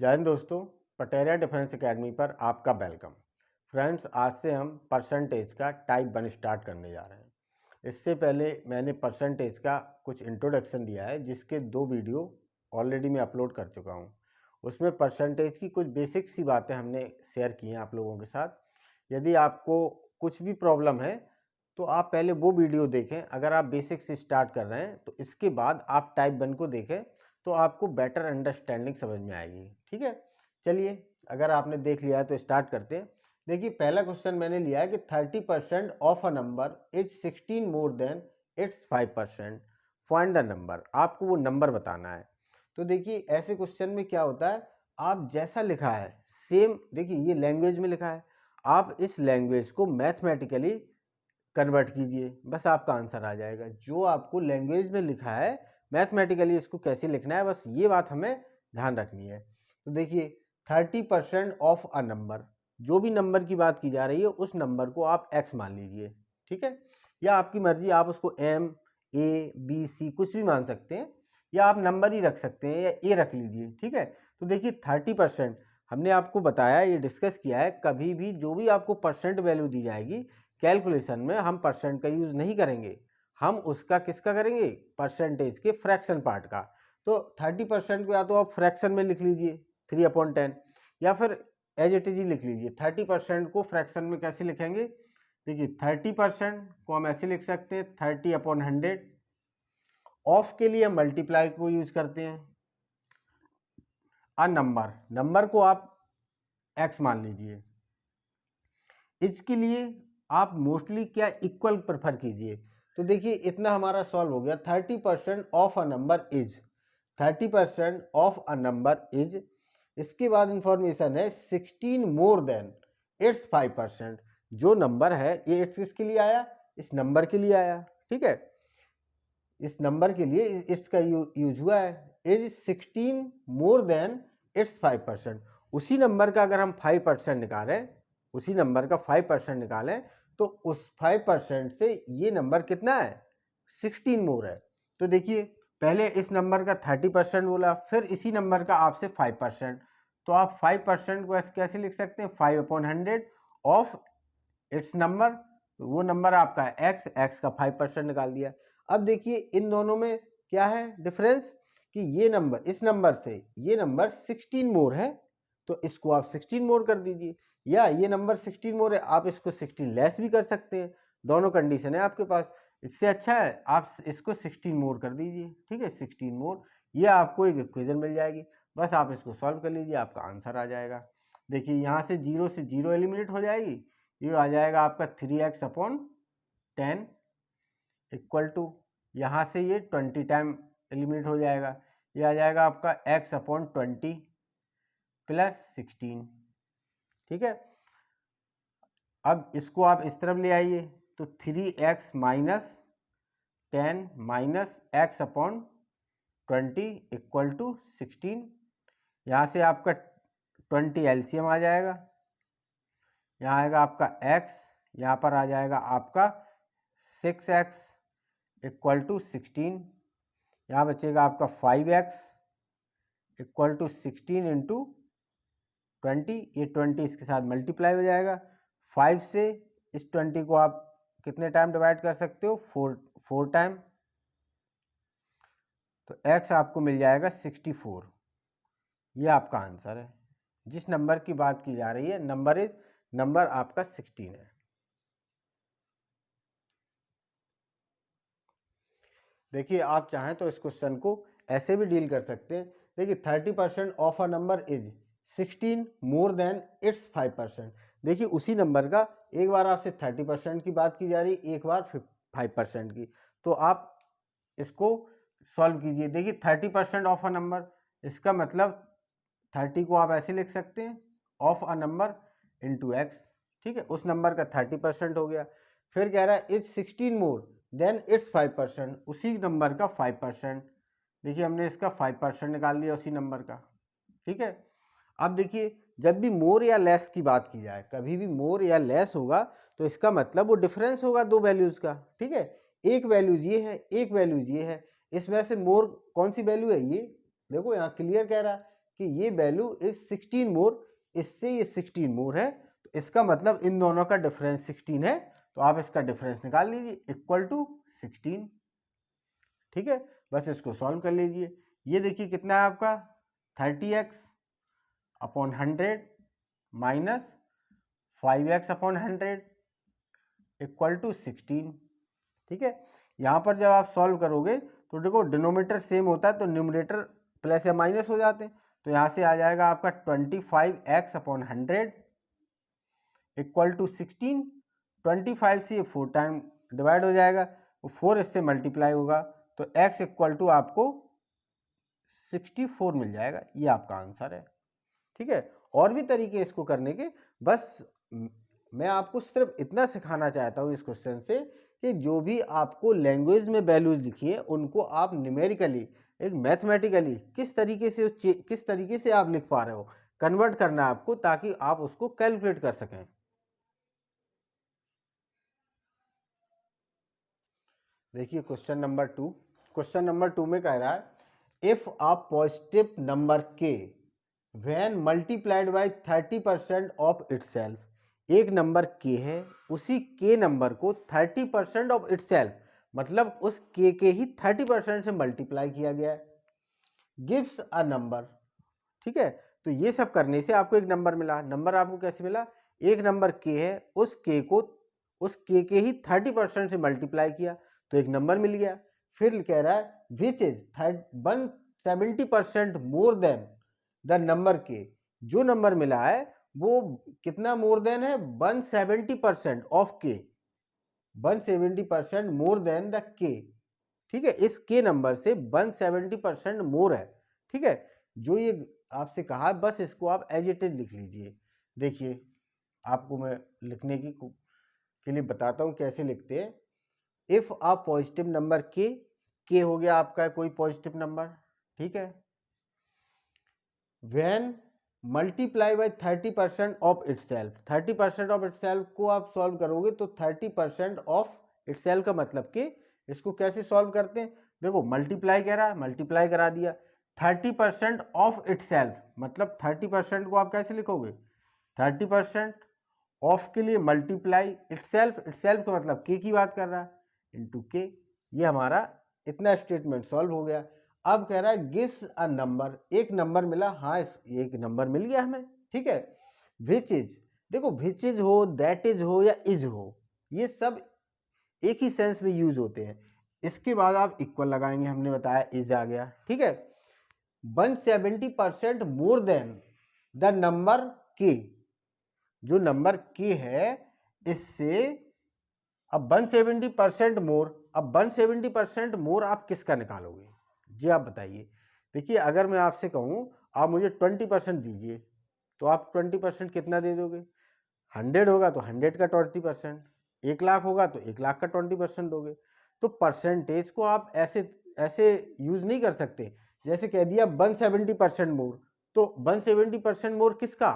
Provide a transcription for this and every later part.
जय हिंद दोस्तों, Pateriya defence academy पर आपका वेलकम। फ्रेंड्स, आज से हम परसेंटेज का टाइप 1 स्टार्ट करने जा रहे हैं। इससे पहले मैंने परसेंटेज का कुछ इंट्रोडक्शन दिया है, जिसके 2 वीडियो ऑलरेडी मैं अपलोड कर चुका हूं। उसमें परसेंटेज की कुछ बेसिक सी बातें हमने शेयर की हैं आप लोगों के साथ। यदि आपको कुछ भी प्रॉब्लम है तो आप पहले वो वीडियो देखें। अगर आप बेसिक से स्टार्ट कर रहे हैं तो इसके बाद आप टाइप 1 को देखें तो आपको बेटर अंडरस्टैंडिंग समझ में आएगी। ठीक है, चलिए अगर आपने देख लिया है तो स्टार्ट करते हैं। देखिए, पहला क्वेश्चन मैंने लिया है कि 30% of a number is 16 more than it's 5%, find the number. आपको वो नंबर बताना है। तो देखिए, ऐसे क्वेश्चन में क्या होता है, आप जैसा लिखा है सेम, देखिए ये लैंग्वेज में लिखा है, आप इस लैंग्वेज को मैथमेटिकली कन्वर्ट कीजिए, बस आपका आंसर आ जाएगा। जो आपको लैंग्वेज में लिखा है मैथमेटिकली इसको कैसे लिखना है, बस ये बात हमें ध्यान रखनी है। तो देखिए, 30% ऑफ अ नंबर, जो भी नंबर की बात की जा रही है उस नंबर को आप x मान लीजिए। ठीक है, या आपकी मर्जी, आप उसको m, a, b, c कुछ भी मान सकते हैं, या आप नंबर ही रख सकते हैं, या a रख लीजिए। ठीक है, तो देखिए 30% हमने आपको बताया, ये डिस्कस किया है, कभी भी जो भी आपको परसेंट वैल्यू दी जाएगी कैलकुलेशन में हम परसेंट का यूज नहीं करेंगे, हम उसका किसका करेंगे, परसेंटेज के फ्रैक्शन पार्ट का। तो 30% को या तो आप फ्रैक्शन में लिख लीजिए 3/10, या फिर एज इट इज ही लिख लीजिए। 30% को फ्रैक्शन में कैसे लिखेंगे, देखिए 30% को हम ऐसे लिख सकते हैं 30/100। ऑफ के लिए मल्टीप्लाई को यूज करते हैं। नंबर को आप x मान लीजिए। इसके लिए आप मोस्टली क्या इक्वल प्रेफर कीजिए। तो देखिए, इतना हमारा सॉल्व हो गया। 30% of a number is, 30% of a number is, इसके बाद इंफॉर्मेशन है 16 मोर देन इट्स 5%। जो नंबर है ये इट्स किसके लिए आया, इस नंबर के लिए आया। ठीक है, इस नंबर के लिए इट्स का यूज हुआ है। Is 16 more than it's 5%। उसी नंबर का अगर हम 5% निकालें, उसी नंबर का 5% निकालें, तो उस 5% से ये नंबर कितना है, 16 मोर है। तो देखिए, पहले इस नंबर का 30% बोला, फिर इसी नंबर का आपसे 5%। तो आप 5% को कैसे लिख सकते हैं, 5/100 ऑफ इट्स नंबर। तो वो नंबर आपका है x का 5% निकाल दिया। अब देखिए, इन दोनों में क्या है डिफरेंस, कि ये नंबर इस नंबर से ये नंबर 16 मोर है, तो इसको आप 16 मोर कर दीजिए, या ये नंबर 16 मोर है, आप इसको 16 लेस भी कर सकते हैं। दोनों कंडीशन है आपके पास। इससे अच्छा है आप इसको 16 मोर कर दीजिए। ठीक है, 16 मोर, ये आपको एक इक्वेशन मिल जाएगी। बस आप इसको सॉल्व कर लीजिए, आपका आंसर आ जाएगा। देखिए, यहाँ से 0 से 0 एलिमिनेट हो जाएगी, ये आ जाएगा आपका 3x/10 इक्वल टू, यहाँ से ये 20 टाइम एलिमिनेट हो जाएगा, ये आ जाएगा आपका x/20 प्लस 16। ठीक है, अब इसको आप इस तरफ ले आइए, तो 3x minus 10 minus x/20 equal to 16। यहाँ से आपका 20 एलसीएम आ जाएगा, यहाँ आएगा आपका x, यहाँ पर आ जाएगा आपका 6x इक्वल टू 16। यहाँ बचेगा आपका 5x इक्वल टू 16 इंटू 20। ये 20 इसके साथ मल्टीप्लाई हो जाएगा। 5 से इस 20 को आप कितने टाइम डिवाइड कर सकते हो, 4 टाइम। तो x आपको मिल जाएगा 64। ये आपका आंसर है। जिस नंबर की बात की जा रही है, नंबर आपका 16 है। देखिए, आप चाहें तो इस क्वेश्चन को ऐसे भी डील कर सकते हैं। देखिए, 30% of a number is 16 more than it's 5%। देखिए, उसी नंबर का एक बार आपसे 30% की बात की जा रही है, एक बार 5% की। तो आप इसको सॉल्व कीजिए। देखिए, 30% ऑफ अ नंबर, इसका मतलब 30 को आप ऐसे लिख सकते हैं, of a number into x. ठीक है, उस नंबर का 30% हो गया। फिर कह रहा है इज 16 मोर देन इट्स 5%, उसी नंबर का 5%। देखिए, हमने इसका 5% निकाल दिया उसी नंबर का। ठीक है, अब देखिए, जब भी मोर या लेस की बात की जाए, कभी भी मोर या लेस होगा तो इसका मतलब वो डिफरेंस होगा दो वैल्यूज का। ठीक है, एक वैल्यूज ये है, एक वैल्यूज ये है, इसमें से मोर कौन सी वैल्यू है, ये देखो यहाँ क्लियर कह रहा है कि ये वैल्यू इज 16 मोर, इससे ये 16 मोर है, तो इसका मतलब इन दोनों का डिफरेंस 16 है, तो आप इसका डिफरेंस निकाल लीजिए इक्वल टू 16। ठीक है, बस इसको सॉल्व कर लीजिए। ये देखिए कितना है आपका 30x upon 100 minus 5x upon 100 equal to 16। ठीक है, यहाँ पर जब आप सॉल्व करोगे तो देखो डिनोमिनेटर सेम होता है तो न्यूमरेटर प्लस या माइनस हो जाते हैं, तो यहाँ से आ जाएगा आपका 25x अपॉन 100 इक्वल टू 16। 25 से 4 टाइम डिवाइड हो जाएगा, तो 4 इससे मल्टीप्लाई होगा, तो x इक्वल टू आपको 64 मिल जाएगा। ये आपका आंसर है। ठीक है, और भी तरीके इसको करने के, बस मैं आपको सिर्फ इतना सिखाना चाहता हूँ इस क्वेश्चन से कि जो भी आपको लैंग्वेज में वैल्यूज लिखी है उनको आप न्यूमेरिकली, एक मैथमेटिकली किस तरीके से आप लिख पा रहे हो, कन्वर्ट करना है आपको, ताकि आप उसको कैलकुलेट कर सकें। देखिए क्वेश्चन नंबर 2, क्वेश्चन नंबर 2 में कह रहा है if a positive number k when multiplied by 30% of itself, एक नंबर k है, उसी k नंबर को 30% ऑफ इटसेल्फ, मतलब उस k के ही 30% से मल्टीप्लाई किया गया है, गिव्स अ नंबर। ठीक है, तो ये सब करने से आपको एक नंबर मिला। नंबर आपको कैसे मिला? एक नंबर k है, उस k को उस k के ही 30% से मल्टीप्लाई किया तो एक नंबर मिल गया। फिर कह रहा है which is 170% more than the number k, जो नंबर मिला है वो कितना मोर देन है? 170% of k, 170% more than the k। ठीक है, इस k नंबर से 170% मोर है। ठीक है, जो ये आपसे कहा बस इसको आप एज इट इज लिख लीजिए। देखिए आपको मैं लिखने के लिए बताता हूं कैसे लिखते हैं। If a positive number k हो गया आपका कोई पॉजिटिव नंबर, ठीक है, when multiply by 30% of itself, 30% of itself को आप सॉल्व करोगे तो 30% ऑफ इटसेल्फ का मतलब कि इसको कैसे सॉल्व करते हैं? देखो मल्टीप्लाई कह रहा है, मल्टीप्लाई करा दिया, 30% ऑफ इटसेल्फ मतलब 30% को आप कैसे लिखोगे? 30% ऑफ के लिए मल्टीप्लाई इटसेल्फ, इटसेल्फ का मतलब के की बात कर रहा है, इनटू के। ये हमारा इतना स्टेटमेंट सॉल्व हो गया। अब कह रहा है गिव्स अ नंबर, एक नंबर मिला, हाँ एक नंबर मिल गया हमें। ठीक है, विच इज, देखो विच इज हो, दैट इज हो या इज हो, ये सब एक ही सेंस में यूज होते हैं। इसके बाद आप इक्वल लगाएंगे, हमने बताया इज आ गया। ठीक है, 170% मोर देन द नंबर के, जो नंबर के है इससे अब 170% मोर, अब 170% मोर आप किसका निकालोगे जी आप बताइए। देखिए अगर मैं आपसे कहूं आप मुझे 20% दीजिए तो आप 20% कितना दे दोगे? 100 होगा तो 100 का 20%, 1 लाख होगा तो 1 लाख का 20% दोगे। तो परसेंटेज को आप ऐसे ऐसे यूज नहीं कर सकते, जैसे कह दिया 170% मोर, तो 170% मोर किसका,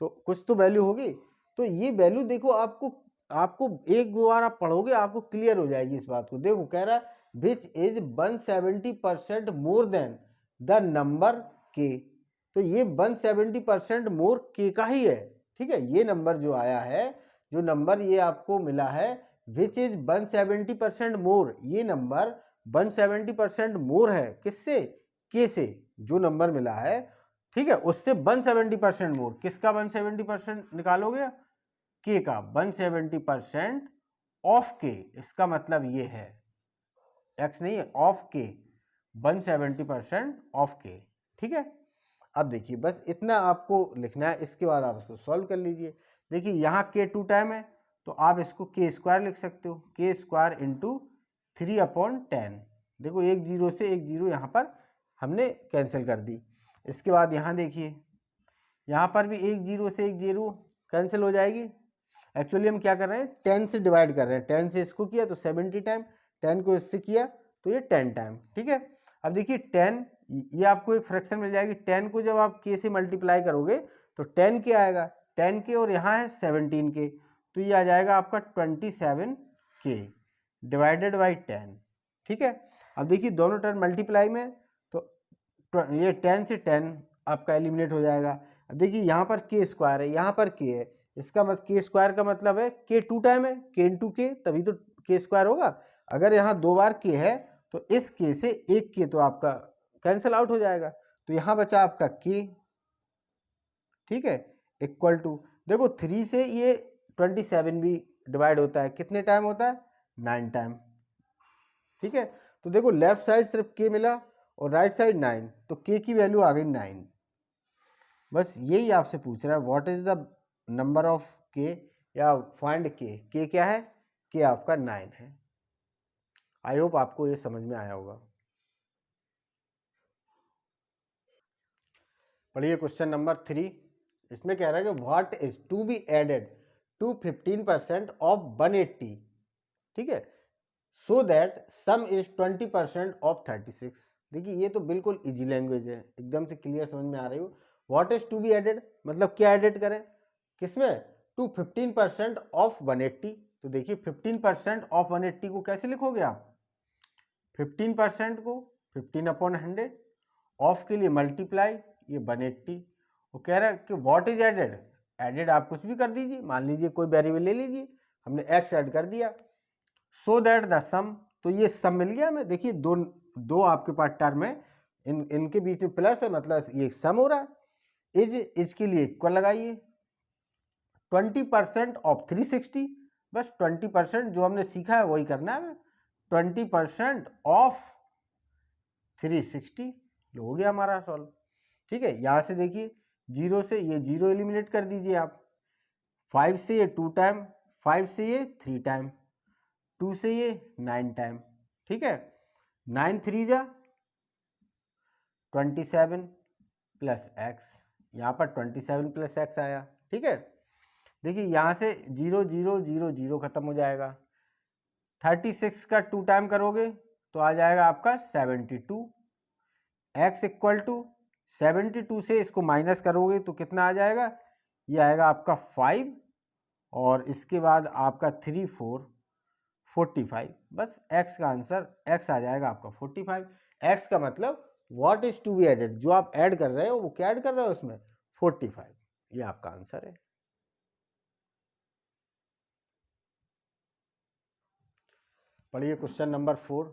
तो कुछ तो वैल्यू होगी। तो ये वैल्यू देखो आपको आपको एक बार आप पढ़ोगे आपको क्लियर हो जाएगी इस बात को। देखो कह रहा है which is 170% more than the number के, तो ये 170% मोर के का ही है। ठीक है, ये नंबर जो आया है, जो नंबर ये आपको मिला है विच इज 170% मोर, ये नंबर 170% मोर है किससे? के से, जो नंबर मिला है ठीक है उससे 170% मोर, किसका 170% निकालोगे? के का 170% ऑफ के, इसका मतलब ये है एक्स नहीं है, ऑफ के 170% ऑफ के। ठीक है, अब देखिए बस इतना आपको लिखना है, इसके बाद आप इसको सॉल्व कर लीजिए। देखिए यहाँ के 2 टाइम है तो आप इसको के स्क्वायर लिख सकते हो, के स्क्वायर इंटू 3/10। देखो एक जीरो से एक जीरो यहाँ पर हमने कैंसिल कर दी। इसके बाद यहाँ देखिए यहाँ पर भी एक जीरो से एक जीरो कैंसिल हो जाएगी। एक्चुअली हम क्या कर रहे हैं 10 से डिवाइड कर रहे हैं, 10 से इसको किया तो 70 टाइम, 10 को इससे किया तो ये 10 टाइम। ठीक है, अब देखिए 10 ये आपको एक फ्रैक्शन मिल जाएगी, 10 को जब आप के से मल्टीप्लाई करोगे तो 10 के आएगा, 10 के और यहाँ है 17 के, तो ये आ जाएगा आपका 27 के डिवाइडेड बाई 10। ठीक है, अब देखिए दोनों टर्म मल्टीप्लाई में तो ये 10 से 10 आपका एलिमिनेट हो जाएगा। अब देखिए यहाँ पर के स्क्वायर है, यहाँ पर के है, इसका मतलब के स्क्वायर का मतलब है के 2 टाइम है, के इंटू के, तभी तो के स्क्वायर होगा। अगर यहाँ 2 बार के है तो इस के से एक के तो आपका कैंसिल आउट हो जाएगा, तो यहाँ बचा आपका के, ठीक है, इक्वल टू, देखो 3 से ये 27 भी डिवाइड होता है, कितने टाइम होता है, 9 टाइम, ठीक है। तो देखो लेफ्ट साइड सिर्फ के मिला और राइट साइड 9, तो के की वैल्यू आ गई 9। बस यही आपसे पूछ रहा है, what is the number of के, या फाइंड के क्या है, के आपका 9 है। आई होप आपको ये समझ में आया होगा। पढ़िए क्वेश्चन नंबर 3, इसमें कह रहा है कि what is to be added to 15% of 180, ठीक है, so that sum is 20% of 36। देखिए ये तो बिल्कुल इजी लैंग्वेज है, एकदम से क्लियर समझ में आ रही हो। What is to be added मतलब क्या एडेड करें, किसमें, टू 15% ऑफ 180। तो देखिए 15% ऑफ 180 को कैसे लिखोगे आप, 15% को 15/100, ऑफ के लिए मल्टीप्लाई ये 180। वो कह रहा है कि व्हाट इज एडेड, एडेड आप कुछ भी कर दीजिए, मान लीजिए कोई वेरिएबल ले लीजिए, हमने एक्स ऐड कर दिया, सो दैट द सम, तो ये सम मिल गया हमें। देखिए दो आपके पास टर्म है, इनके बीच में प्लस है, मतलब ये सम हो रहा है। इज के लिए इक्वल लगाइए, 20% ऑफ 360, बस 20% जो हमने सीखा है वही करना है, 20% ऑफ 360 हो गया हमारा सॉल्व, ठीक है। यहां से देखिए 0 से ये 0 एलिमिनेट कर दीजिए आप, 5 से ये 2 टाइम, 5 से ये 3 टाइम, 2 से ये 9 टाइम, ठीक है। 9 3 जा 27 प्लस एक्स, यहाँ पर 27 प्लस एक्स आया, ठीक है। देखिए यहाँ से 0 0 0 0 खत्म हो जाएगा, 36 का 2 टाइम करोगे तो आ जाएगा आपका 72, एक्स इक्वल टू 72 से इसको माइनस करोगे तो कितना आ जाएगा, ये आएगा आपका 5, और इसके बाद आपका 3 4 45, बस x का आंसर x आ जाएगा आपका 45। x का मतलब what is to be added, जो आप ऐड कर रहे हो वो क्या ऐड कर रहे हो उसमें, 45, ये आपका आंसर है। पढ़िए क्वेश्चन नंबर 4,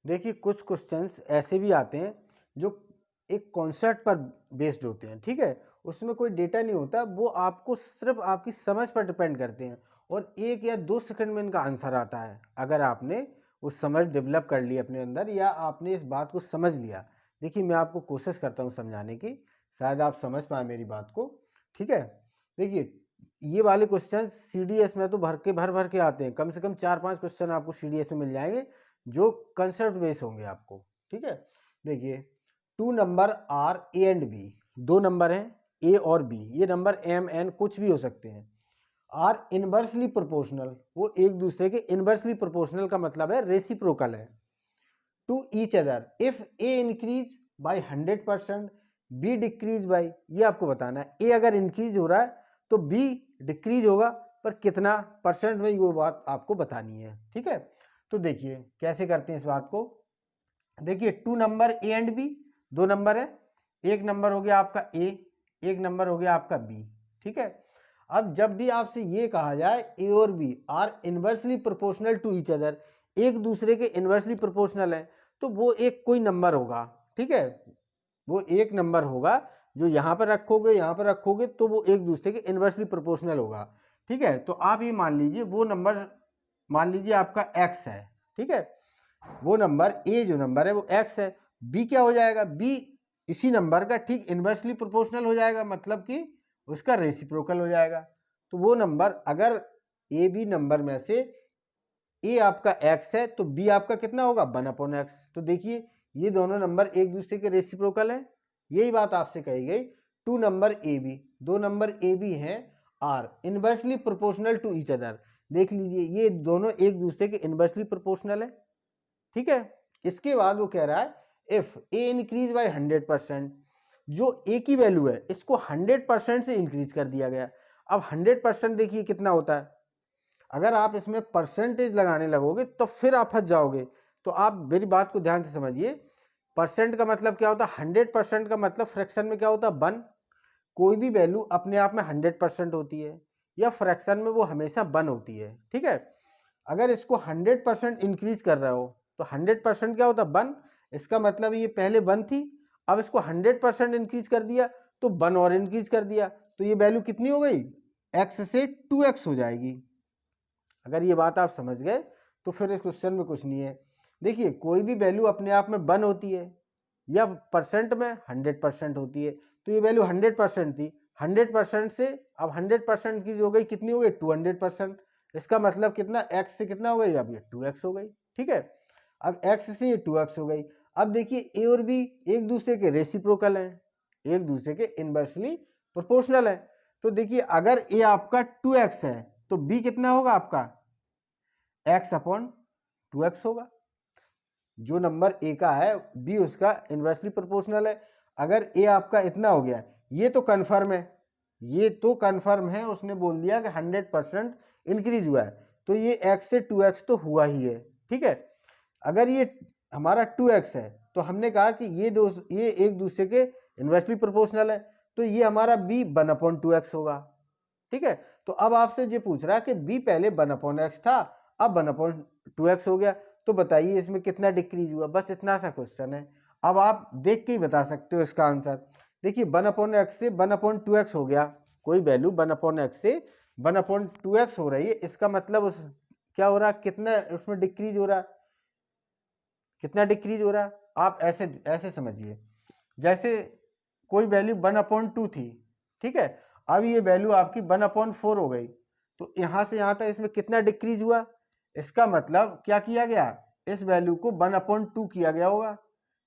देखिए कुछ क्वेश्चंस ऐसे भी आते हैं जो एक कॉन्सेप्ट पर बेस्ड होते हैं, ठीक है, उसमें कोई डेटा नहीं होता, वो आपको सिर्फ आपकी समझ पर डिपेंड करते हैं, और 1 या 2 सेकंड में इनका आंसर आता है, अगर आपने वो समझ डेवलप कर ली अपने अंदर, या आपने इस बात को समझ लिया। देखिए मैं आपको कोशिश करता हूँ समझाने की, शायद आप समझ पाए मेरी बात को, ठीक है। देखिए ये वाले क्वेश्चन सीडीएस में तो भर के आते हैं, कम से कम 4-5 क्वेश्चन आपको सीडीएस में मिल जाएंगे जो कंसेप्ट बेस होंगे आपको, ठीक है। देखिए 2 number are A and B, 2 number हैं ए और बी, ये नंबर एम एन कुछ भी हो सकते हैं, आर इनवर्सली प्रोपोर्शनल, वो एक दूसरे के इनवर्सली प्रोपोर्शनल का मतलब है रेसिप्रोकल है, to each other if A increase by 100%, B decrease by, ये आपको बताना है, ए अगर इंक्रीज हो रहा है तो बी डिक्रीज होगा, पर कितना परसेंट में, वो बात आपको बतानी है, ठीक है। तो देखिए कैसे करते हैं इस बात को, देखिए 2 number A and B, 2 number है, एक नंबर हो गया आपका ए, एक नंबर हो गया आपका बी, ठीक है। अब जब भी आपसे ये कहा जाए ए और B are inversely proportional to each other, एक दूसरे के इनवर्सली प्रोपोर्शनल है, तो वो एक कोई नंबर होगा, ठीक है, वो एक नंबर होगा जो यहाँ पर रखोगे यहाँ पर रखोगे तो वो एक दूसरे के इनवर्सली प्रोपोर्शनल होगा, ठीक है। तो आप ये मान लीजिए वो नंबर, मान लीजिए आपका x है, ठीक है, वो नंबर a जो नंबर है वो x है, b क्या हो जाएगा, b इसी नंबर का ठीक इनवर्सली प्रोपोर्शनल हो जाएगा, मतलब कि उसका रेसिप्रोकल हो जाएगा। तो वो नंबर अगर ए बी नंबर में से a आपका x है तो b आपका कितना होगा 1/x। तो देखिए ये दोनों नंबर एक दूसरे के रेसिप्रोकल हैं, यही बात आपसे कही गई। 2 number A B, 2 number A B हैं are inversely proportional to each other, देख लीजिए ये दोनों एक दूसरे के इनवर्सली प्रोपोर्शनल है, ठीक है। इसके बाद वो कह रहा है इफ ए इंक्रीज बाय 100%, जो ए की वैल्यू है इसको 100% से इंक्रीज कर दिया गया। अब 100% देखिए कितना होता है, अगर आप इसमें परसेंटेज लगाने लगोगे तो फिर आप फंस जाओगे। तो आप मेरी बात को ध्यान से समझिए, परसेंट का मतलब क्या होता है, 100% का मतलब फ्रैक्शन में क्या होता है, 1। कोई भी वैल्यू अपने आप में 100% होती है या फ्रैक्शन में वो हमेशा 1 होती है, ठीक है। अगर इसको 100% इंक्रीज कर रहे हो तो 100% क्या होता है, 1। इसका मतलब ये पहले 1 थी, अब इसको 100% इंक्रीज कर दिया तो 1 और इंक्रीज कर दिया, तो ये वैल्यू कितनी हो गई, x से 2x हो जाएगी। अगर ये बात आप समझ गए तो फिर इस क्वेश्चन में कुछ नहीं है। देखिए कोई भी वैल्यू अपने आप में 1 होती है या परसेंट में 100% होती है, तो ये वैल्यू 100% थी, 100% से अब 100% की हो गई, कितनी हो गई, 200%। इसका मतलब कितना, x से कितना हो गई, अब ये 2x हो गई, ठीक है। अब x से ये 2x हो गई। अब देखिए a और b एक दूसरे के रेसिप्रोकल हैं, एक दूसरे के इनवर्सली प्रोपोर्शनल है। तो देखिए अगर a आपका 2x है तो b कितना होगा आपका, x/2x होगा। जो नंबर a का है b उसका इनवर्सली प्रोपोर्शनल है। अगर a आपका इतना हो गया, ये तो कन्फर्म है, ये तो कन्फर्म है, उसने बोल दिया कि 100% इंक्रीज हुआ है, तो ये x से 2x तो हुआ ही है, ठीक है। अगर ये हमारा 2x है तो हमने कहा कि ये एक दूसरे के इनवर्सली प्रोपोर्शनल है, तो ये हमारा b 1/2x होगा, ठीक है। तो अब आपसे ये पूछ रहा है कि b पहले 1/x था, अब 1/2x हो गया, तो बताइए इसमें कितना डिक्रीज हुआ। बस इतना सा क्वेश्चन है। अब आप देख के ही बता सकते हो इसका आंसर। देखिए 1/x से 1/2x हो गया, कोई वैल्यू 1/x से 1/2x हो रही है, इसका मतलब उस क्या हो रहा है, कितना उसमें डिक्रीज हो रहा है, कितना डिक्रीज हो रहा है। आप ऐसे ऐसे समझिए, जैसे कोई वैल्यू 1/2 थी, ठीक है, अब ये वैल्यू आपकी 1/4 हो गई, तो यहां से यहां तक इसमें कितना डिक्रीज हुआ। इसका मतलब क्या किया गया, इस वैल्यू को 1/2 किया गया होगा।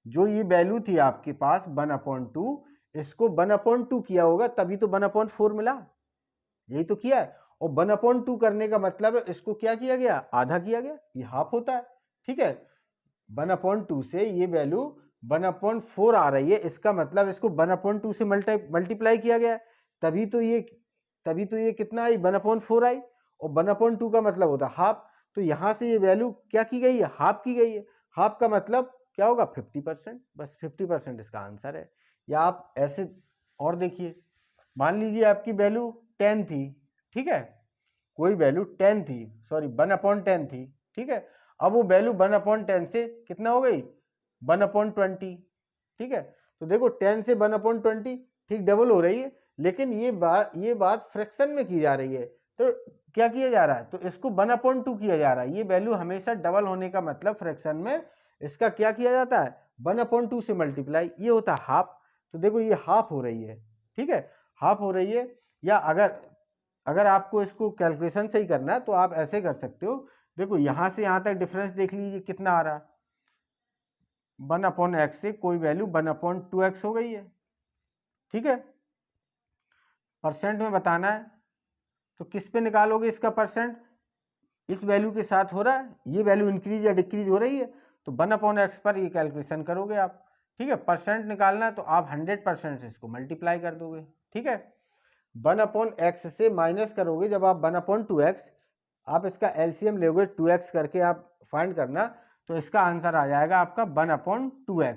जो ये वैल्यू थी आपके पास 1/2, इसको 1/2 किया होगा, तभी तो 1/4 मिला, यही तो किया है। और 1/2 करने का मतलब है इसको क्या किया गया, आधा किया गया, ये हाफ होता है, ठीक है। 1/2 से ये वैल्यू 1/4 आ रही है, इसका मतलब इसको 1/2 से मल्टीप्लाई किया गया, तभी तो ये कितना आई, 1/4 आई। और 1/2 का मतलब होता है हाफ, तो यहां से ये वैल्यू क्या की गई है, हाफ की गई है। हाफ का मतलब क्या होगा, 50%। बस 50% इसका आंसर है। या आप ऐसे और देखिए, मान लीजिए आपकी वैल्यू 10 थी, ठीक है, कोई वैल्यू 10 थी, सॉरी 1/10 थी, ठीक है। अब वो वैल्यू 1/10 से कितना हो गई, 1/20, ठीक है। तो देखो 10 से 1/20 ठीक डबल हो रही है, लेकिन ये बात फ्रैक्शन में की जा रही है, तो क्या किया जा रहा है, तो इसको 1/2 किया जा रहा है। ये वैल्यू हमेशा डबल होने का मतलब फ्रैक्शन में इसका क्या किया जाता है, 1/2 से मल्टीप्लाई, ये होता है हाफ। तो देखो ये हाफ हो रही है, ठीक है, हाफ हो रही है। या अगर आपको इसको कैलकुलेशन से ही करना है तो आप ऐसे कर सकते हो, देखो यहां से यहां तक डिफरेंस देख लीजिए कितना आ रहा है, 1/x से कोई वैल्यू 1/2x हो गई है, ठीक है। परसेंट में बताना है तो किस पे निकालोगे इसका परसेंट, इस वैल्यू के साथ हो रहा है, ये वैल्यू इंक्रीज या डिक्रीज हो रही है, तो 1/x पर ये कैलकुलेशन करोगे आप, ठीक है। परसेंट निकालना है तो आप 100% से इसको मल्टीप्लाई कर दोगे, ठीक है। 1/x से माइनस करोगे जब आप 1/2x, आप इसका एलसीएम लोगे 2x करके आप फाइंड करना, तो इसका आंसर आ जाएगा आपका 1/2x,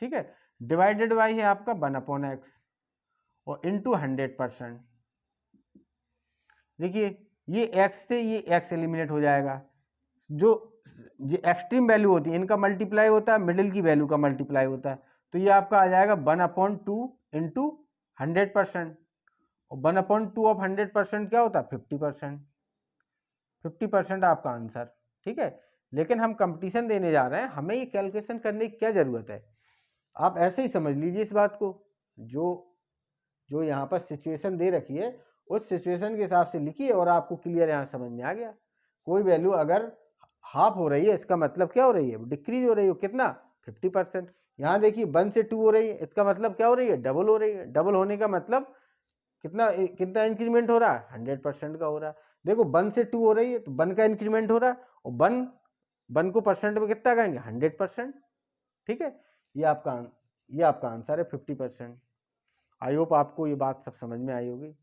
ठीक है। डिवाइडेड बाई है आपका 1/x और इनटू 100%। देखिए ये x से ये x एलिमिनेट हो जाएगा, जो एक्सट्रीम वैल्यू होती है इनका मल्टीप्लाई होता है, मिडिल की वैल्यू का मल्टीप्लाई होता है, तो ये आपका आ जाएगा 1/2 इंटू 100%, और 1/2 ऑफ 100% क्या होता है, 50%। 50% आपका आंसर, ठीक है। लेकिन हम कंपटीशन देने जा रहे हैं, हमें ये कैलकुलेशन करने की क्या जरूरत है। आप ऐसे ही समझ लीजिए इस बात को, जो यहाँ पर सिचुएशन दे रखी है उस सिचुएशन के हिसाब से लिखिए और आपको क्लियर यहाँ समझ में आ गया। कोई वैल्यू अगर हाफ हो रही है, इसका मतलब क्या हो रही है, डिक्रीज हो रही है, कितना, 50%। यहाँ देखिए 1 से 2 हो रही है, इसका मतलब क्या हो रही है, डबल हो रही है। डबल होने का मतलब कितना कितना इंक्रीमेंट हो रहा है, 100% का हो रहा है। देखो 1 से 2 हो रही है तो 1 का इंक्रीमेंट हो रहा है, और 1 को परसेंट में कितना कहेंगे, 100%, ठीक है। ये आपका आंसर है 50%। आई होप आपको ये बात सब समझ में आई होगी।